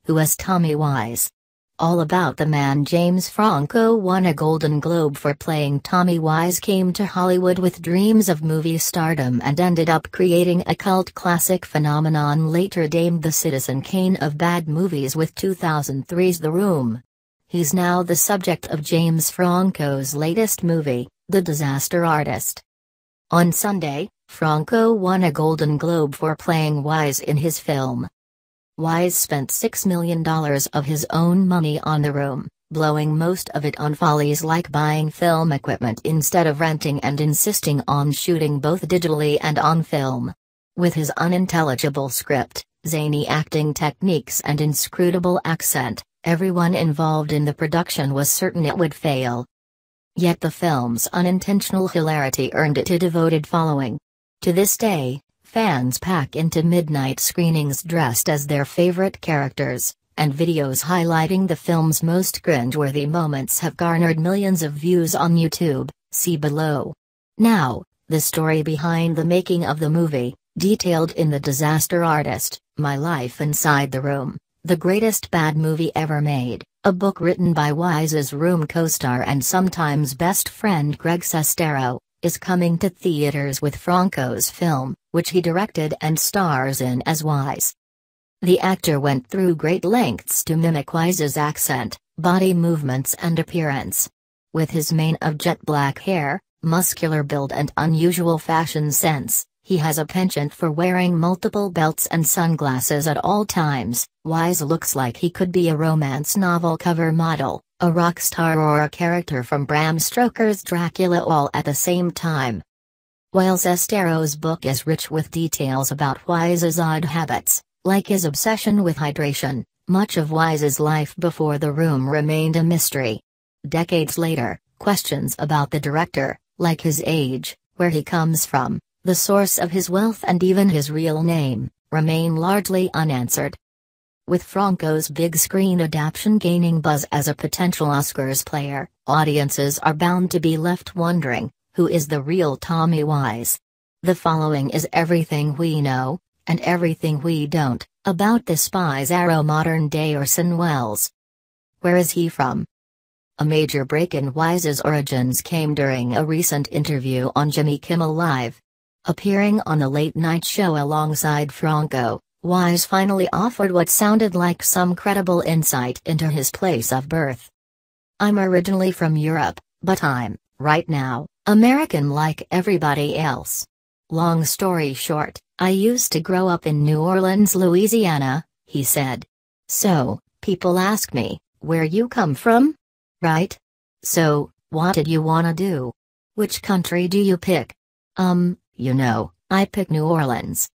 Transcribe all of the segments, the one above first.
who as Tommy Wise. All about the man James Franco won a Golden Globe for playing Tommy Wise, came to Hollywood with dreams of movie stardom and ended up creating a cult classic phenomenon later named the Citizen Kane of bad movies with 2003's The Room. He's now the subject of James Franco's latest movie, The Disaster Artist. On Sunday, Franco won a Golden Globe for playing Wise in his film. Wise spent $6 million of his own money on The Room, blowing most of it on follies like buying film equipment instead of renting and insisting on shooting both digitally and on film. With his unintelligible script, zany acting techniques and inscrutable accent, everyone involved in the production was certain it would fail. Yet the film's unintentional hilarity earned it a devoted following. To this day, fans pack into midnight screenings dressed as their favorite characters, and videos highlighting the film's most cringe-worthy moments have garnered millions of views on YouTube, see below. Now, the story behind the making of the movie, detailed in The Disaster Artist, My Life Inside the Room, the greatest bad movie ever made, a book written by Wise's Room co-star and sometimes best friend Greg Sestero, is coming to theaters with Franco's film, which he directed and stars in as Wise. The actor went through great lengths to mimic Wise's accent, body movements and appearance. With his mane of jet black hair, muscular build and unusual fashion sense, he has a penchant for wearing multiple belts and sunglasses at all times. Wise looks like he could be a romance novel cover model, a rock star or a character from Bram Stoker's Dracula all at the same time. While Sestero's book is rich with details about Wise's odd habits, like his obsession with hydration, much of Wise's life before The Room remained a mystery. Decades later, questions about the director, like his age, where he comes from, the source of his wealth and even his real name, remain largely unanswered. With Franco's big screen adaptation gaining buzz as a potential Oscars player, audiences are bound to be left wondering, who is the real Tommy Wise? The following is everything we know, and everything we don't, about this bizarro modern-day Orson Welles. Where is he from? A major break in Wise's origins came during a recent interview on Jimmy Kimmel Live. Appearing on the late-night show alongside Franco, Wise finally offered what sounded like some credible insight into his place of birth. "I'm originally from Europe, but I'm, right now, American like everybody else. Long story short, I used to grow up in New Orleans, Louisiana," he said. "So, people ask me, where you come from? Right? So, what did you wanna do? Which country do you pick?" I pick New Orleans."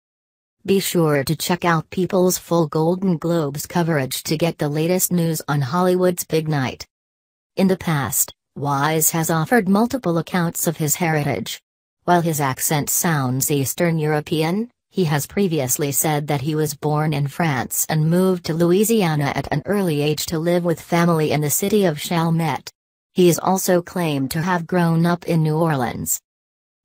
Be sure to check out People's full Golden Globes coverage to get the latest news on Hollywood's big night. In the past, Wise has offered multiple accounts of his heritage. While his accent sounds Eastern European, he has previously said that he was born in France and moved to Louisiana at an early age to live with family in the city of Chalmette. He is also claimed to have grown up in New Orleans.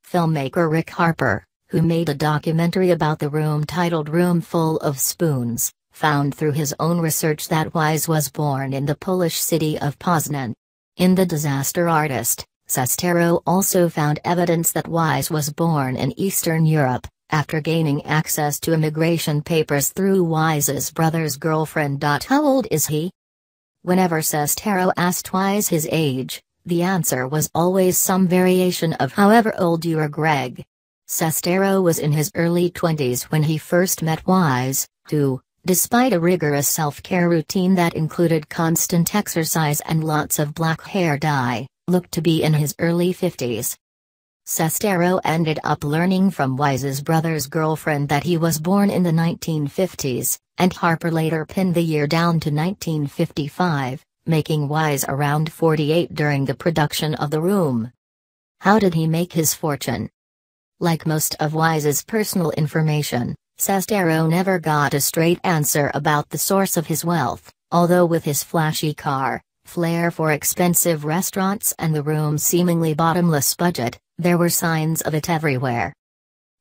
Filmmaker Rick Harper, who made a documentary about The Room titled Room Full of Spoons, found through his own research that Wise was born in the Polish city of Poznan. In The Disaster Artist, Sestero also found evidence that Wise was born in Eastern Europe, after gaining access to immigration papers through Wise's brother's girlfriend. How old is he? Whenever Sestero asked Wise his age, the answer was always some variation of "however old you are, Greg." Sestero was in his early 20s when he first met Wise, who, despite a rigorous self-care routine that included constant exercise and lots of black hair dye, looked to be in his early 50s. Sestero ended up learning from Wise's brother's girlfriend that he was born in the 1950s, and Harper later pinned the year down to 1955, making Wise around 48 during the production of The Room. How did he make his fortune? Like most of Wise's personal information, Sestero never got a straight answer about the source of his wealth, although with his flashy car, flair for expensive restaurants and The Room's seemingly bottomless budget, there were signs of it everywhere.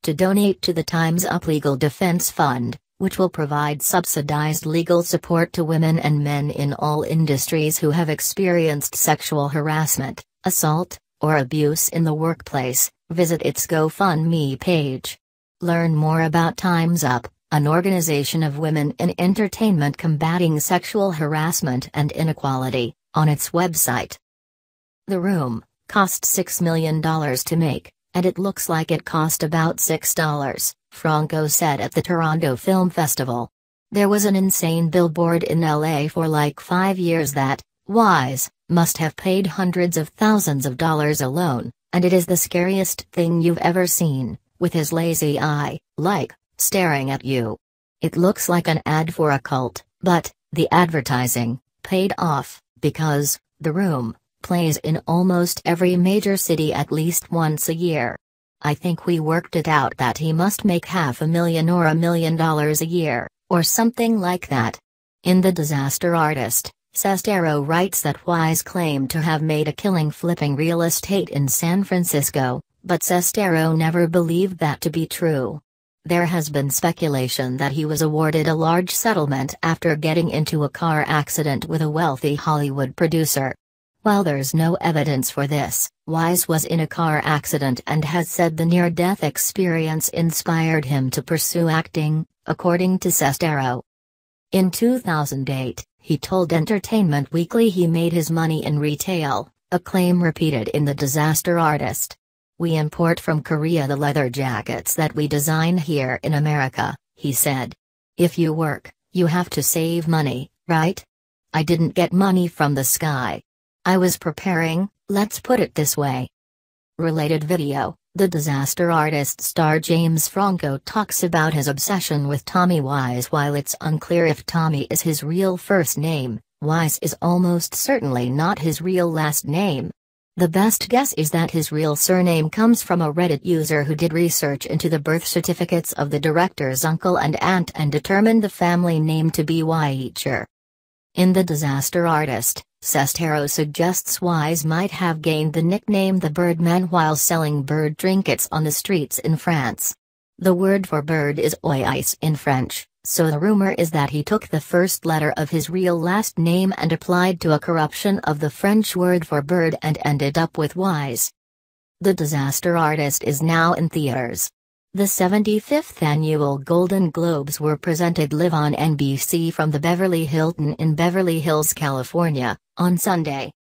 To donate to the Time's Up Legal Defense Fund, which will provide subsidized legal support to women and men in all industries who have experienced sexual harassment, assault, or abuse in the workplace. Visit its GoFundMe page. Learn more about Time's Up, an organization of women in entertainment combating sexual harassment and inequality, on its website. The Room cost $6 million to make, and it looks like it cost about $6, Franco said at the Toronto Film Festival. There was an insane billboard in LA for like 5 years that, Wise, must have paid hundreds of thousands of dollars alone, and it is the scariest thing you've ever seen, with his lazy eye, like, staring at you. It looks like an ad for a cult, but, the advertising, paid off, because, The Room plays in almost every major city at least once a year. I think we worked it out that he must make $500,000 or $1 million a year, or something like that. In The Disaster Artist, Sestero writes that Wise claimed to have made a killing flipping real estate in San Francisco, but Sestero never believed that to be true. There has been speculation that he was awarded a large settlement after getting into a car accident with a wealthy Hollywood producer. While there's no evidence for this, Wise was in a car accident and has said the near-death experience inspired him to pursue acting, according to Sestero. In 2008, he told Entertainment Weekly he made his money in retail, a claim repeated in The Disaster Artist. We import from Korea the leather jackets that we design here in America, he said. If you work, you have to save money, right? I didn't get money from the sky. I was preparing, let's put it this way. Related video, The Disaster Artist star James Franco talks about his obsession with Tommy Wise. While it's unclear if Tommy is his real first name, Wise is almost certainly not his real last name. The best guess is that his real surname comes from a Reddit user who did research into the birth certificates of the director's uncle and aunt and determined the family name to be Wiseau. In The Disaster Artist, Sestero suggests Wise might have gained the nickname the Birdman while selling bird trinkets on the streets in France. The word for bird is ois in French, so the rumor is that he took the first letter of his real last name and applied to a corruption of the French word for bird and ended up with Wise. The Disaster Artist is now in theaters. The 75th annual Golden Globes were presented live on NBC from the Beverly Hilton in Beverly Hills, California, on Sunday.